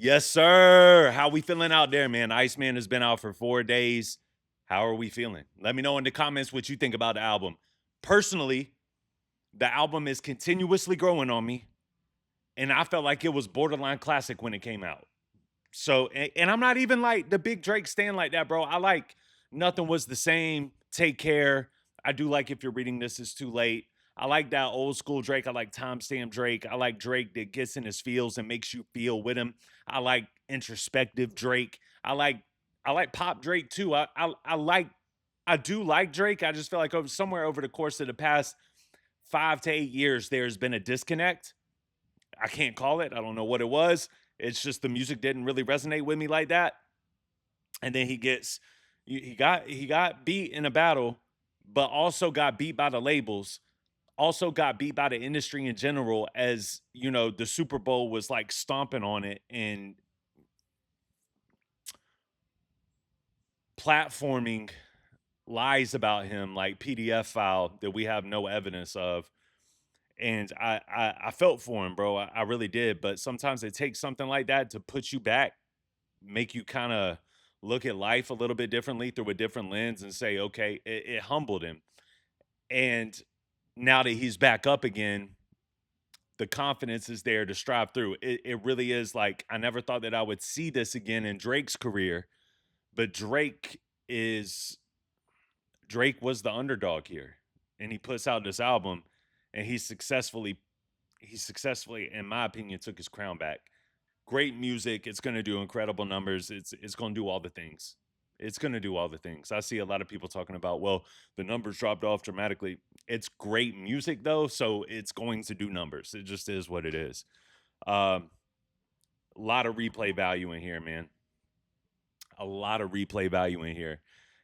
Yes, sir. How we feeling out there, man? Iceman has been out for 4 days. How are we feeling? Let me know in the comments what you think about the album. Personally, the album is continuously growing on me, and I felt like it was borderline classic when it came out. So, and I'm not even like the big Drake stan like that, bro. I like Nothing Was the Same, Take Care. I do like If You're Reading This Is Too Late. I like that old school Drake. I like timestamp Drake. I like Drake that gets in his feels and makes you feel with him. I like introspective Drake. I like pop Drake too. I do like Drake. I just feel like somewhere over the course of the past 5 to 8 years, there's been a disconnect. I can't call it. I don't know what it was. It's just the music didn't really resonate with me like that. And then he got beat in a battle, but also got beat by the labels, also got beat by the industry in general, as you know, the Super Bowl was like stomping on it and platforming lies about him like PDF file that we have no evidence of. And I felt for him, bro. I really did. But sometimes it takes something like that to put you back, make you kind of look at life a little bit differently through a different lens and say, okay, it humbled him. And now that he's back up again, the confidence is there to strive through. It really is like, I never thought that I would see this again in Drake's career, but Drake was the underdog here. And he puts out this album and he successfully, in my opinion, took his crown back. Great music. It's going to do incredible numbers. It's going to do all the things. It's going to do all the things. I see a lot of people talking about, well, the numbers dropped off dramatically. It's great music though, so it's going to do numbers. It just is what it is. A lot of replay value in here, man. A lot of replay value in here.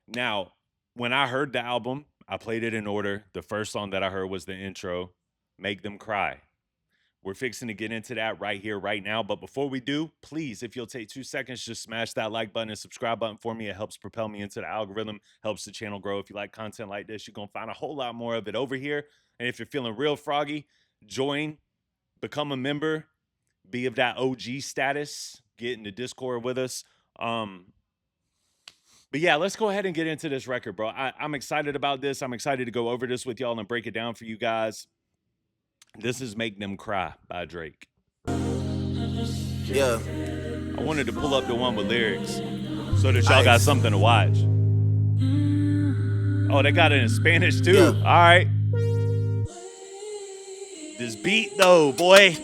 Now, when I heard the album, I played it in order. The first song that I heard was the intro, Make Them Cry. We're fixing to get into that right here, right now. But before we do, please, if you'll take 2 seconds, just smash that like button and subscribe button for me. It helps propel me into the algorithm, helps the channel grow. If you like content like this, you're going to find a whole lot more of it over here. And if you're feeling real froggy, join, become a member, be of that OG status, get in the Discord with us. But yeah, let's go ahead and get into this record, bro. I'm excited about this. I'm excited to go over this with y'all and break it down for you guys. This is Make Them Cry by Drake. Yeah. I wanted to pull up the one with lyrics so that y'all got something to watch. Oh, they got it in Spanish too. Yeah. All right. This beat though, boy.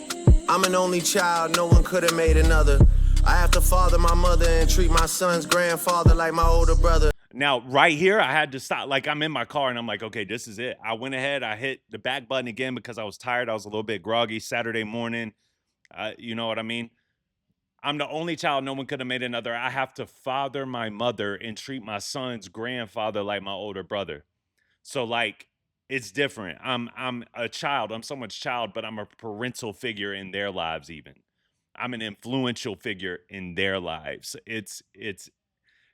I'm an only child, no one could have made another. I have to father my mother and treat my son's grandfather like my older brother. Now, right here, I had to stop. Like, I'm in my car, and I'm like, okay, this is it. I went ahead. I hit the back button again because I was tired. I was a little bit groggy Saturday morning. You know what I mean? I'm the only child. No one could have made another. I have to father my mother and treat my son's grandfather like my older brother. So, like, it's different. I'm a child. I'm someone's child, but I'm a parental figure in their lives even. I'm an influential figure in their lives. It's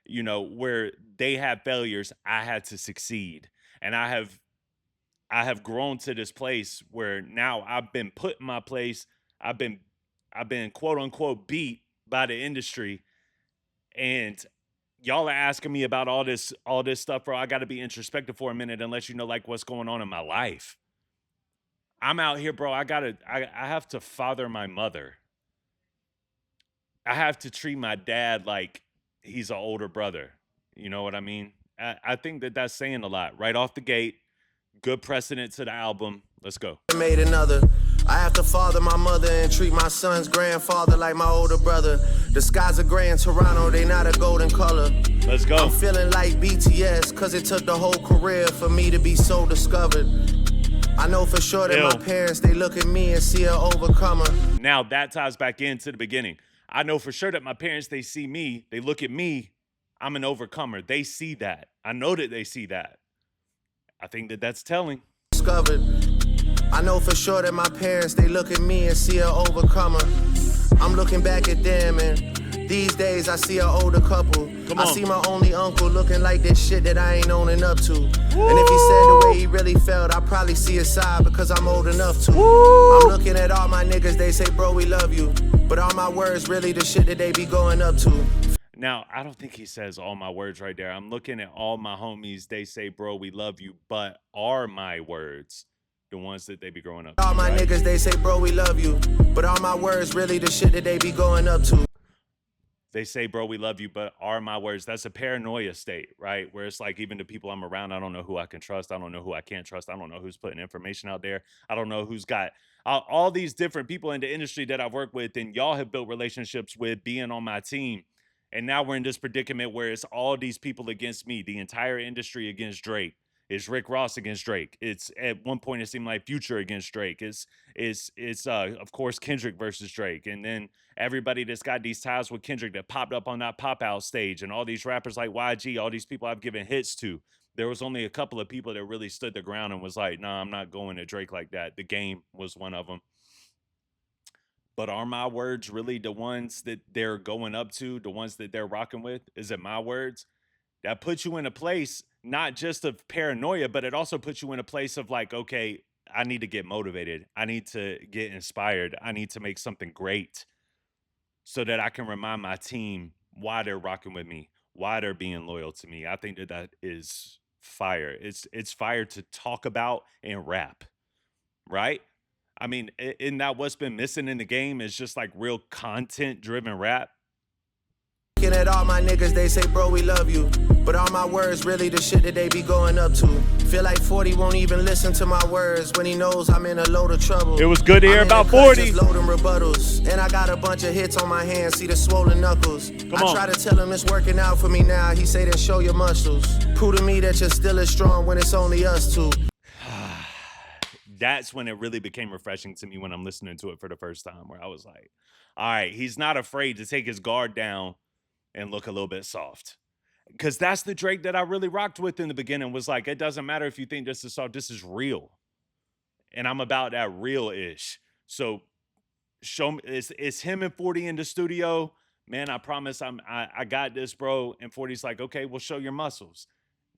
you know, where they had failures, I had to succeed. And I have grown to this place where now I've been put in my place. I've been quote unquote beat by the industry. And y'all are asking me about all this stuff, bro. I got to be introspective for a minute and let you know like what's going on in my life. I'm out here, bro. I have to father my mother. I have to treat my dad like he's an older brother. You know what I mean? I think that that's saying a lot. Right off the gate, good precedent to the album. Let's go. Made another. I have to father my mother and treat my son's grandfather like my older brother. The skies are gray in Toronto, they not a golden color. Let's go. I'm feeling like BTS, cause it took the whole career for me to be so discovered. I know for sure that my parents, they look at me and see an overcomer. Now that ties back into the beginning. I know for sure that my parents, they see me, they look at me, I'm an overcomer. They see that. I know that they see that. I think that that's telling. Discovered. I know for sure that my parents, they look at me and see an overcomer. I'm looking back at them and these days I see an older couple. I see my only uncle looking like this shit that I ain't owning up to. Woo! And if he said the way he really felt, I probably see his side because I'm old enough to. Woo! I'm looking at all my niggas, they say, bro, we love you. But all my words really the shit that they be going up to. Now, I don't think he says all my words right there. I'm looking at all my homies. They say, bro, we love you, but are my words the ones that they be growing up to, All my right? niggas, they say, bro, we love you. But all my words really the shit that they be going up to. They say, bro, we love you, but are my words? That's a paranoia state, right? Where it's like, even the people I'm around, I don't know who I can trust. I don't know who I can't trust. I don't know who's putting information out there. I don't know who's got all these different people in the industry that I've worked with and y'all have built relationships with being on my team. And now we're in this predicament where it's all these people against me, the entire industry against Drake. It's Rick Ross against Drake. It's at one point it seemed like Future against Drake. It's of course Kendrick versus Drake. And then everybody that's got these ties with Kendrick that popped up on that pop out stage, and all these rappers like YG, all these people I've given hits to. There was only a couple of people that really stood the ground and was like, nah, I'm not going to Drake like that. The Game was one of them. But are my words really the ones that they're going up to, the ones that they're rocking with? Is it my words? That puts you in a place not just of paranoia, but it also puts you in a place of like, okay, I need to get motivated. I need to get inspired. I need to make something great so that I can remind my team why they're rocking with me, why they're being loyal to me. I think that that is fire. It's fire to talk about and rap, right? I mean, isn't that what's been missing in the game is just like real content driven rap? Looking at all my niggas, they say, bro, we love you. But all my words really the shit that they be going up to. Feel like 40 won't even listen to my words when he knows I'm in a load of trouble. It was good to hear about 40. Loading rebuttals. And I got a bunch of hits on my hands, see the swollen knuckles. I try to tell him it's working out for me now. He say then show your muscles. Prove to me that you're still as strong when it's only us two. That's when it really became refreshing to me when I'm listening to it for the first time, where I was like, all right, he's not afraid to take his guard down and look a little bit soft. Because that's the Drake that I really rocked with in the beginning, was like, it doesn't matter if you think this is soft, this is real. And I'm about that real-ish. So show me, it's him and 40 in the studio. Man, I promise I got this, bro. And 40's like, okay, well, show your muscles.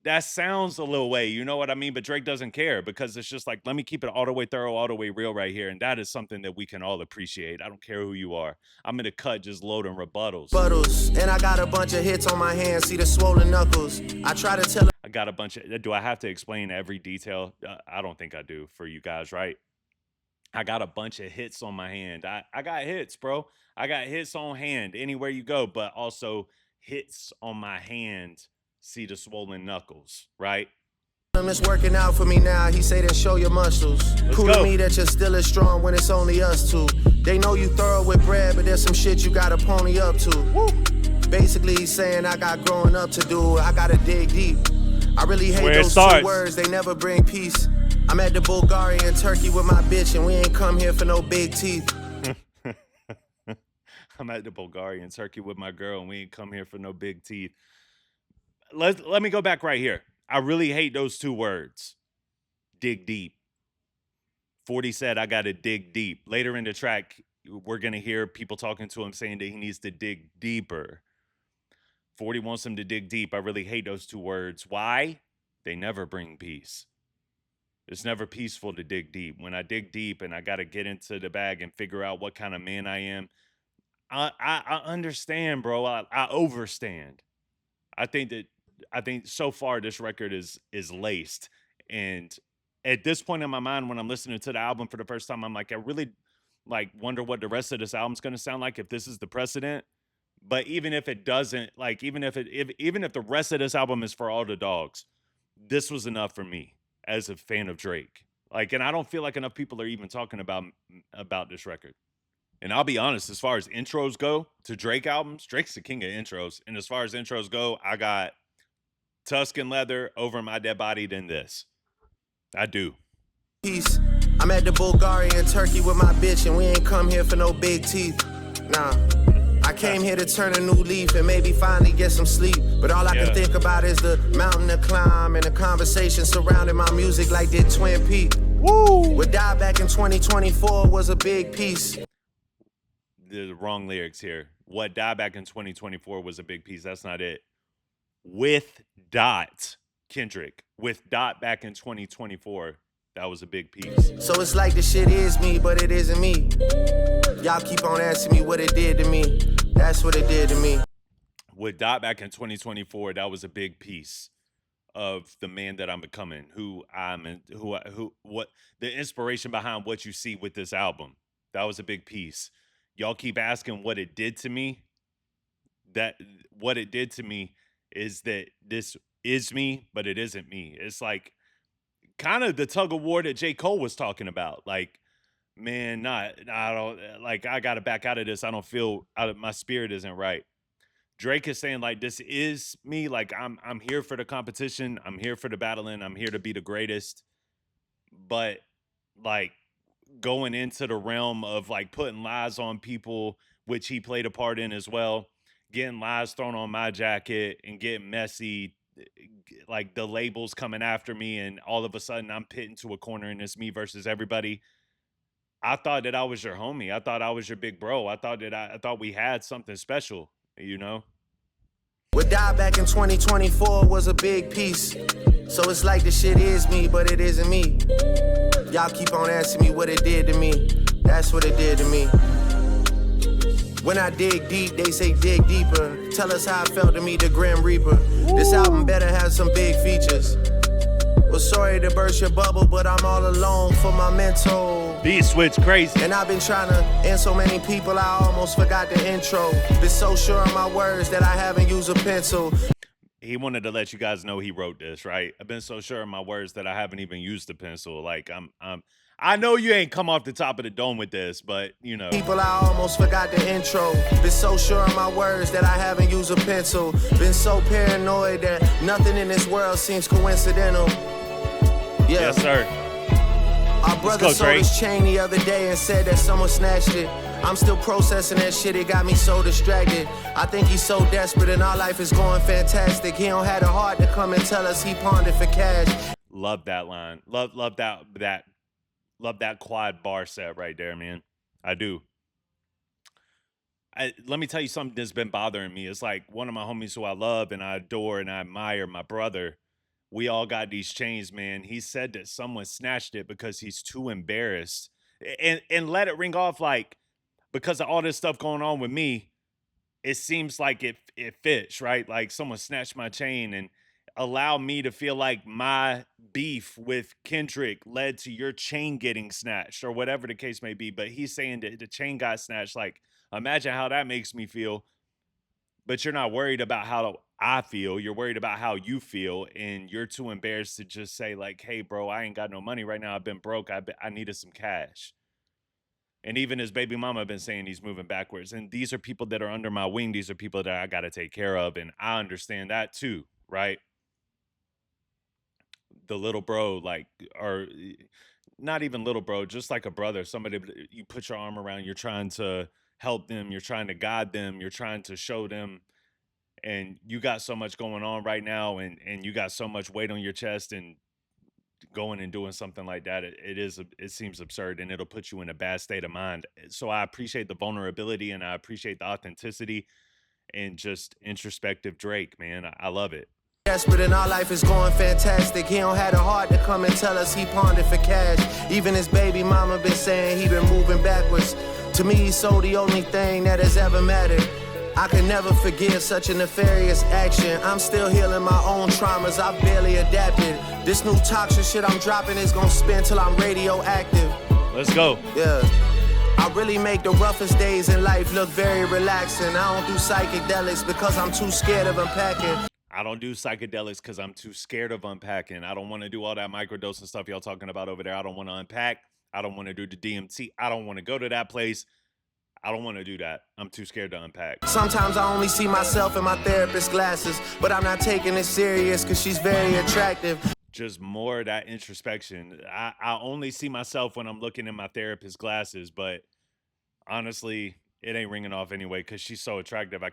That sounds a little way, you know what I mean? But Drake doesn't care because it's just like, let me keep it all the way thorough, all the way real right here. And that is something that we can all appreciate. I don't care who you are. I'm in the cut just loading rebuttals. And I got a bunch of hits on my hands, see the swollen knuckles. I try to tell him. I got a bunch of, do I have to explain every detail? I don't think I do for you guys, right? I got a bunch of hits on my hand. I got hits, bro. I got hits on hand anywhere you go, but also hits on my hand. See the swollen knuckles, right? It's working out for me now. He say then show your muscles. Prove to me that you're still as strong when it's only us two. They know you thorough with bread, but there's some shit you gotta pony up to. Woo. Basically, he's saying I got growing up to do. I gotta dig deep. I really hate those two words. They never bring peace. I'm at the Bulgarian Turkey with my bitch, and we ain't come here for no big teeth. I'm at the Bulgarian Turkey with my girl, and we ain't come here for no big teeth. Let me go back right here. I really hate those two words. Dig deep. 40 said, I got to dig deep. Later in the track, we're going to hear people talking to him saying that he needs to dig deeper. 40 wants him to dig deep. I really hate those two words. Why? They never bring peace. It's never peaceful to dig deep. When I dig deep and I got to get into the bag and figure out what kind of man I am, I understand, bro. I overstand. I think so far this record is laced. And at this point in my mind, when I'm listening to the album for the first time, I'm like, I really like wonder what the rest of this album's going to sound like if this is the precedent. But even if it doesn't, like, even if the rest of this album is for all the dogs, this was enough for me as a fan of Drake. Like, and I don't feel like enough people are even talking about this record. And I'll be honest, as far as intros go to Drake albums, Drake's the king of intros. And as far as intros go, I got Tuscan Leather over My Dead Body than this. I do. Peace. I'm at the Bulgarian Turkey with my bitch, and we ain't come here for no big teeth. Nah. I came here to turn a new leaf and maybe finally get some sleep. But all I can think about is the mountain to climb and the conversation surrounding my music like did Twin Peaks. Woo! What died back in 2024 was a big piece. The wrong lyrics here. What died back in 2024 was a big piece. That's not it. With Dot, Kendrick. With Dot back in 2024. That was a big piece. So it's like the shit is me, but it isn't me. Y'all keep on asking me what it did to me. That's what it did to me. With Dot back in 2024, that was a big piece of the man that I'm becoming, who I'm, and what the inspiration behind what you see with this album. That was a big piece. Y'all keep asking what it did to me. That what it did to me is that this is me, but it isn't me. It's like kind of the tug of war that J. Cole was talking about. Like, man, I don't like I gotta back out of this. I don't feel out of my spirit isn't right. Drake is saying like this is me. Like I'm here for the competition. I'm here for the battling. I'm here to be the greatest. But like going into the realm of like putting lies on people, which he played a part in as well, getting lies thrown on my jacket and getting messy, like the labels coming after me, and all of a sudden I'm put into a corner and it's me versus everybody. I thought that I was your homie. I thought I was your big bro. I thought we had something special, you know? What died back in 2024 was a big piece. So it's like the shit is me, but it isn't me. Y'all keep on asking me what it did to me. That's what it did to me. When I dig deep, they say dig deeper. Tell us how it felt to meet the Grim Reaper. This album better have some big features. Well, sorry to burst your bubble, but I'm all alone for my mental. Beat switch crazy. And I've been trying to end so many people, I almost forgot the intro. Been so sure of my words that I haven't used a pencil. He wanted to let you guys know he wrote this, right? I've been so sure of my words that I haven't even used the pencil. Like I know you ain't come off the top of the dome with this, but you know. People, I almost forgot the intro. Been so sure of my words that I haven't used a pencil. Been so paranoid that nothing in this world seems coincidental. Yeah. Yes, sir. Our brother sold his chain the other day and said that someone snatched it. I'm still processing that shit, it got me so distracted. I think he's so desperate and our life is going fantastic. He don't have the heart to come and tell us he pawned it for cash. Love that line. Love that quad bar set right there, man. I do. Let me tell you something that's been bothering me. It's like one of my homies who I love and I adore and I admire, my brother. We all got these chains, man. He said that someone snatched it because he's too embarrassed. And let it ring off like because of all this stuff going on with me, it seems like it fits, right? Like someone snatched my chain and allow me to feel like my beef with Kendrick led to your chain getting snatched or whatever the case may be. But he's saying that the chain got snatched. Like, imagine how that makes me feel. But you're not worried about how I feel. You're worried about how you feel. And you're too embarrassed to just say, like, hey, bro, I ain't got no money right now. I've been broke. I needed some cash. And even his baby mama been saying he's moving backwards. And these are people that are under my wing. These are people that I got to take care of. And I understand that too, right? The little bro, like, or not even little bro, just like a brother, somebody you put your arm around, you're trying to help them, you're trying to guide them, you're trying to show them. And you got so much going on right now, and you got so much weight on your chest, and going and doing something like that, it seems absurd and it'll put you in a bad state of mind. So I appreciate the vulnerability and I appreciate the authenticity and just introspective Drake, man. I love it. Desperate and our life is going fantastic. He don't have the heart to come and tell us he pawned it for cash. Even his baby mama been saying he been moving backwards. To me, he's so the only thing that has ever mattered. I can never forgive such a nefarious action. I'm still healing my own traumas, I've barely adapted. This new toxic shit I'm dropping is gonna spin till I'm radioactive. Let's go. Yeah. I really make the roughest days in life look very relaxing. I don't do psychedelics because I'm too scared of unpacking. I don't do psychedelics because I'm too scared of unpacking. I don't want to do all that microdosing stuff y'all talking about over there. I don't want to unpack. I don't want to do the DMT. I don't want to go to that place. I don't want to do that. I'm too scared to unpack. Sometimes I only see myself in my therapist's glasses, but I'm not taking it serious because she's very attractive. Just more of that introspection. I only see myself when I'm looking in my therapist's glasses, but honestly, it ain't ringing off anyway because she's so attractive. I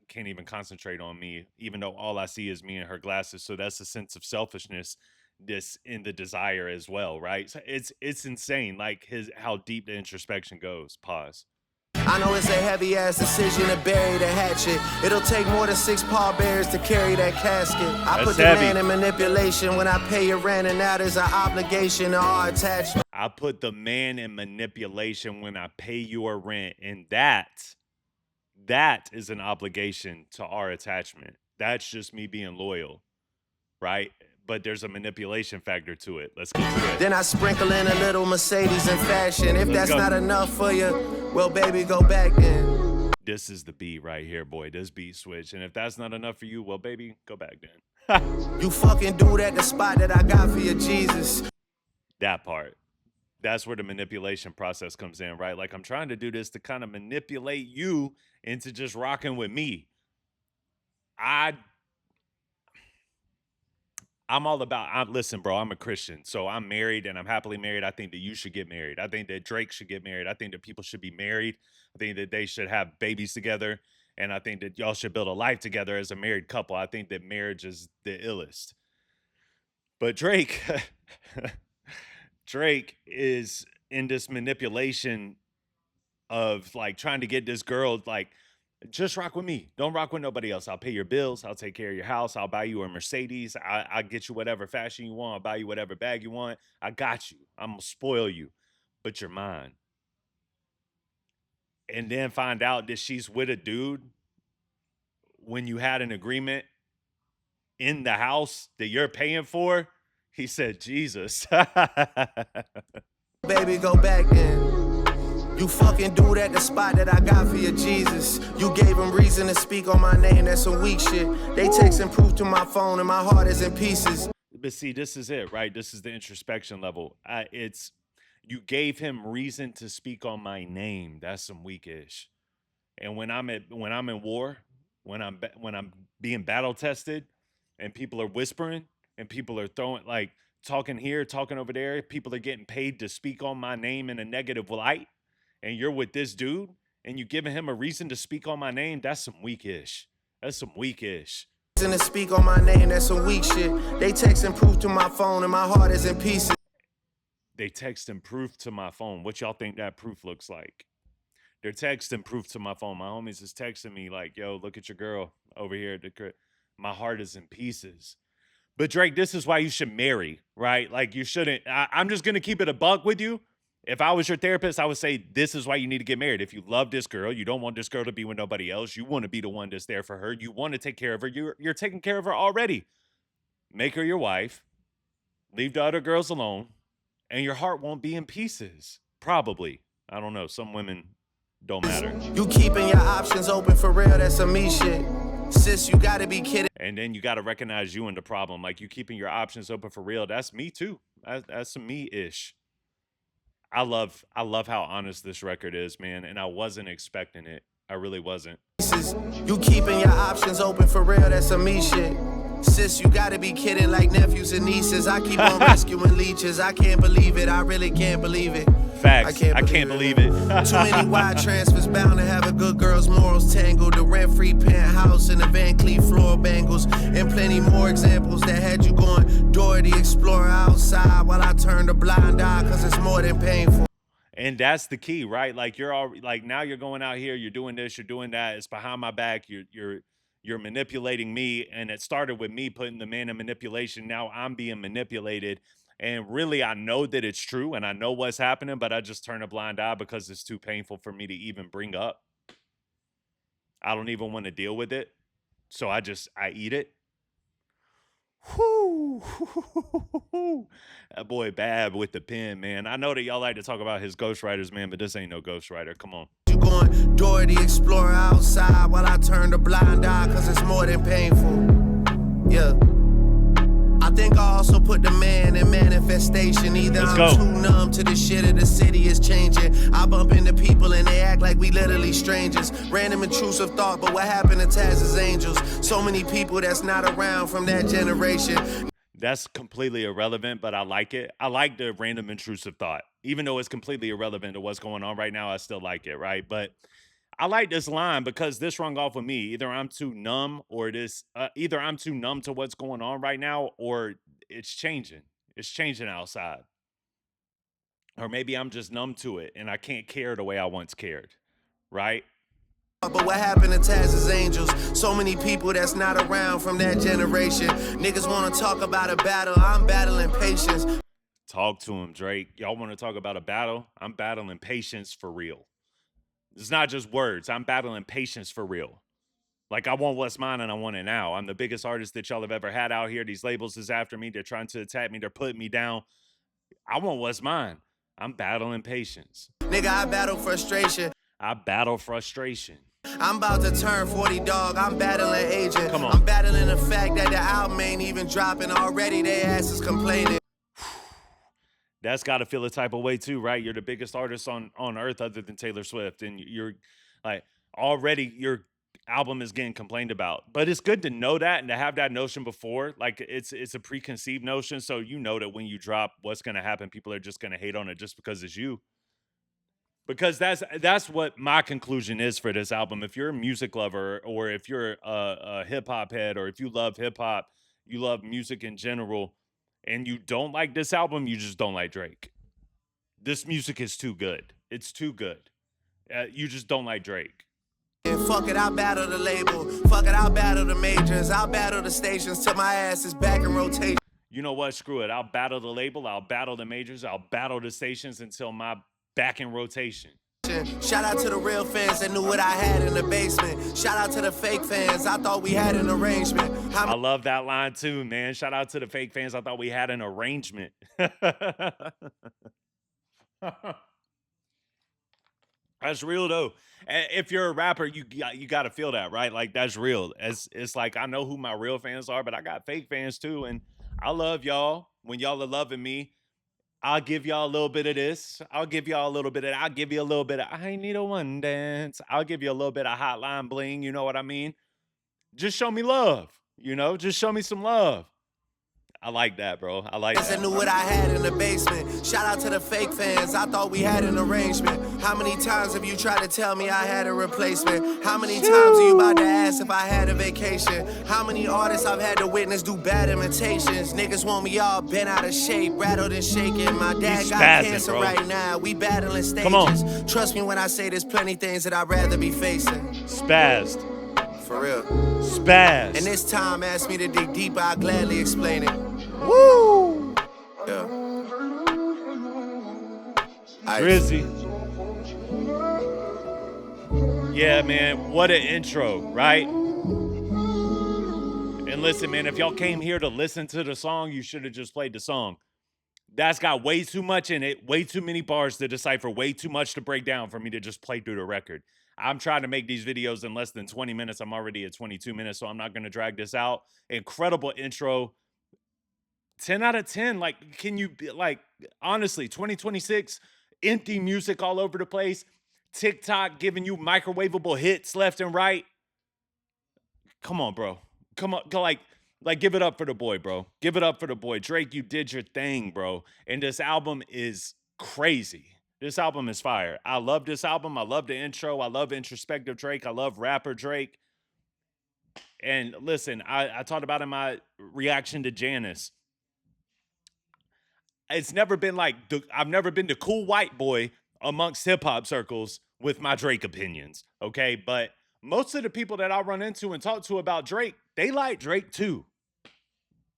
can't even concentrate on me, even though all I see is me in her glasses. So that's a sense of selfishness this in the desire as well, right? So it's insane, like how deep the introspection goes. Pause. I know it's a heavy ass decision to bury the hatchet. It'll take more than 6 pallbearers to carry that casket. I That's put the heavy. man in manipulation when I pay your rent, and that is an obligation to our attachment. I put the man in manipulation when I pay your rent, and that is an obligation to our attachment. That's just me being loyal, right? But there's a manipulation factor to it. Let's get to it. Then I sprinkle in a little Mercedes in fashion. If Let's that's go. not enough for you, well, baby, go back then. This is the beat right here, boy. This beat switch. And if that's not enough for you, well, baby, go back then. You fucking do that, the spot that I got for you, Jesus. That part. That's where the manipulation process comes in, right? Like I'm trying to do this to kind of manipulate you into just rocking with me. I'm all about, listen, bro, I'm a Christian. So I'm married and I'm happily married. I think that you should get married. I think that Drake should get married. I think that people should be married. I think that they should have babies together. And I think that y'all should build a life together as a married couple. I think that marriage is the illest. But Drake, Drake is in this manipulation of like trying to get this girl like just rock with me. Don't rock with nobody else. I'll pay your bills. I'll take care of your house. I'll buy you a Mercedes. I'll get you whatever fashion you want. I'll buy you whatever bag you want. I got you. I'm going to spoil you, but you're mine. And then find out that she's with a dude when you had an agreement in the house that you're paying for. He said, Jesus. Baby, go back then. You fucking do that, the spot that I got for you, Jesus. You gave him reason to speak on my name, that's some weak shit. They texting proof to my phone and my heart is in pieces. But see, this is it, right? This is the introspection level. It's you gave him reason to speak on my name. That's some weak-ish. And when I'm in war, when I'm being battle tested, and people are whispering, and people are throwing like talking here, talking over there, people are getting paid to speak on my name in a negative light, and you're with this dude, and you giving him a reason to speak on my name. That's some weak-ish. That's some weak-ish. To speak on my name, that's some weak shit. They texting proof to my phone and my heart is in pieces. They texting proof to my phone. What y'all think that proof looks like? They're texting proof to my phone. My homies is texting me like, yo, look at your girl over here at the crib. My heart is in pieces. But Drake, this is why you should marry, right? Like you shouldn't. I'm just going to keep it a buck with you. If I was your therapist, I would say this is why you need to get married. If you love this girl, you don't want this girl to be with nobody else. You want to be the one that's there for her. You want to take care of her. You're taking care of her already. Make her your wife. Leave the other girls alone. And your heart won't be in pieces. Probably. I don't know. Some women don't matter. You keeping your options open for real, that's some me shit. Sis, you gotta be kidding. And then you got to recognize you in the problem. Like you keeping your options open for real. That's me too. That's some me-ish. I love how honest this record is, man. And I wasn't expecting it. I really wasn't. You keeping your options open for real, that's some me shit. Sis, you gotta be kidding, like nephews and nieces. I keep on rescuing leeches. I can't believe it. I really can't believe it. Facts. I can't believe it. Too many wide transfers bound to have a good girl's morals tangled. The rent-free penthouse and the Van Cleef floor bangles. And plenty more examples that had you going Dora the Explorer outside while I turned a blind eye, cause it's more than painful. And that's the key, right? Like you're all like now you're going out here, you're doing this, you're doing that. It's behind my back. You're manipulating me, and it started with me putting the man in manipulation. Now I'm being manipulated, and really I know that it's true, and I know what's happening, but I just turn a blind eye because it's too painful for me to even bring up. I don't even want to deal with it, so I eat it. Whoo, that boy Bab with the pen, man. I know that y'all like to talk about his ghostwriters, man, but this ain't no ghostwriter. Come on. You going Dora the Explorer outside while I turned a blind eye, cause it's more than painful. Yeah. I think I also put the man in manifestation. Either I'm too numb to the shit or the city is changing. I bump into people and they act like we literally strangers. Random intrusive thought, but what happened to Taz's angels? So many people that's not around from that generation. That's completely irrelevant, but I like it. I like the random intrusive thought. Even though it's completely irrelevant to what's going on right now, I still like it, right? But I like this line because this rung off with me. Either I'm too numb or either I'm too numb to what's going on right now or it's changing. It's changing outside. Or maybe I'm just numb to it and I can't care the way I once cared, right? But what happened to Taz's Angels? So many people that's not around from that generation. Niggas wanna talk about a battle, I'm battling patience. Talk to him, Drake. Y'all want to talk about a battle? I'm battling patience for real. It's not just words. I'm battling patience for real. Like, I want what's mine and I want it now. I'm the biggest artist that y'all have ever had out here. These labels is after me. They're trying to attack me. They're putting me down. I want what's mine. I'm battling patience. Nigga, I battle frustration. I battle frustration. I'm about to turn 40, dog. I'm battling aging. Come on. I'm battling the fact that the album ain't even dropping already. They asses complaining. That's got to feel a type of way too, right? You're the biggest artist on earth other than Taylor Swift, and you're like already your album is getting complained about. But it's good to know that and to have that notion before. Like it's a preconceived notion, so you know that when you drop, what's going to happen? People are just going to hate on it just because it's you. Because that's what my conclusion is for this album. If you're a music lover, or if you're a hip hop head, or if you love hip hop, you love music in general, and you don't like this album, you just don't like Drake. This music is too good. It's too good. You just don't like Drake. And fuck it, I'll battle the label. Fuck it, I'll battle the majors. I'll battle the stations till my ass is back in rotation. You know what? Screw it. I'll battle the label. I'll battle the majors. I'll battle the stations until my back in rotation. Shout out to the real fans that knew what I had in the basement. Shout out to the fake fans. I thought we had an arrangement. I love that line too, man. Shout out to the fake fans. I thought we had an arrangement. That's real though. If you're a rapper, you got to feel that, right? Like that's real. It's like I know who my real fans are, but I got fake fans too, and I love y'all. When y'all are loving me, I'll give y'all a little bit of this. I'll give y'all a little bit of that. I'll give you a little bit of I need a one dance. I'll give you a little bit of hotline bling. You know what I mean? Just show me love. Just show me some love. I like that, bro. I like that. I knew what I had in the basement. Shout out to the fake fans. I thought we had an arrangement. How many times have you tried to tell me I had a replacement? How many times are you about to ask if I had a vacation? How many artists I've had to witness do bad imitations? Niggas want me all bent out of shape, rattled and shaking. My dad got cancer right now. We battling stages. Come on. Trust me when I say there's plenty things that I'd rather be facing. Spazzed. For real. Spazzed. And this time, ask me to dig deeper, I'll gladly explain it. Woo! Yeah. Drizzy. Yeah, man. What an intro, right? And listen, man, if y'all came here to listen to the song, you should have just played the song. That's got way too much in it, way too many bars to decipher, way too much to break down for me to just play through the record. I'm trying to make these videos in less than 20 minutes. I'm already at 22 minutes, so I'm not going to drag this out. Incredible intro. 10 out of 10. Like, can you be like, honestly, 2026, empty music all over the place. TikTok giving you microwavable hits left and right. Come on, bro. Come on. Like, give it up for the boy, bro. Give it up for the boy. Drake, you did your thing, bro. And this album is crazy. This album is fire. I love this album. I love the intro. I love introspective Drake. I love rapper Drake. And listen, I talked about in my reaction to Janice. It's never been like, I've never been the cool white boy amongst hip hop circles with my Drake opinions. Okay. But most of the people that I run into and talk to about Drake, they like Drake too.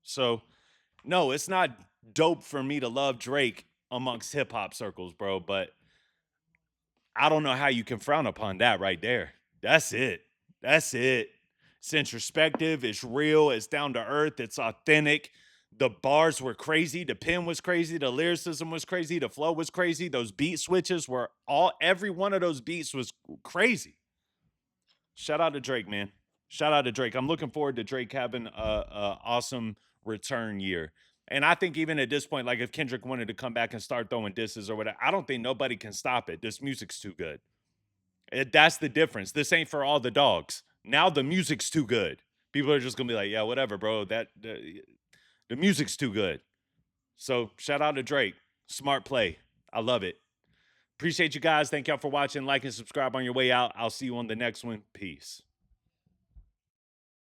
So, no, it's not dope for me to love Drake amongst hip hop circles, bro. But I don't know how you can frown upon that right there. That's it. That's it. It's introspective. It's real. It's down to earth. It's authentic. The bars were crazy. The pen was crazy. The lyricism was crazy. The flow was crazy. Those beat switches were every one of those beats was crazy. Shout out to Drake, man. Shout out to Drake. I'm looking forward to Drake having a awesome return year. And I think even at this point, like if Kendrick wanted to come back and start throwing disses or whatever, I don't think nobody can stop it. This music's too good. That's the difference. This ain't for all the dogs. Now the music's too good. People are just gonna be like, yeah, whatever, bro. The music's too good. So shout out to Drake. Smart play. I love it. Appreciate you guys. Thank y'all for watching. Like and subscribe on your way out. I'll see you on the next one. Peace.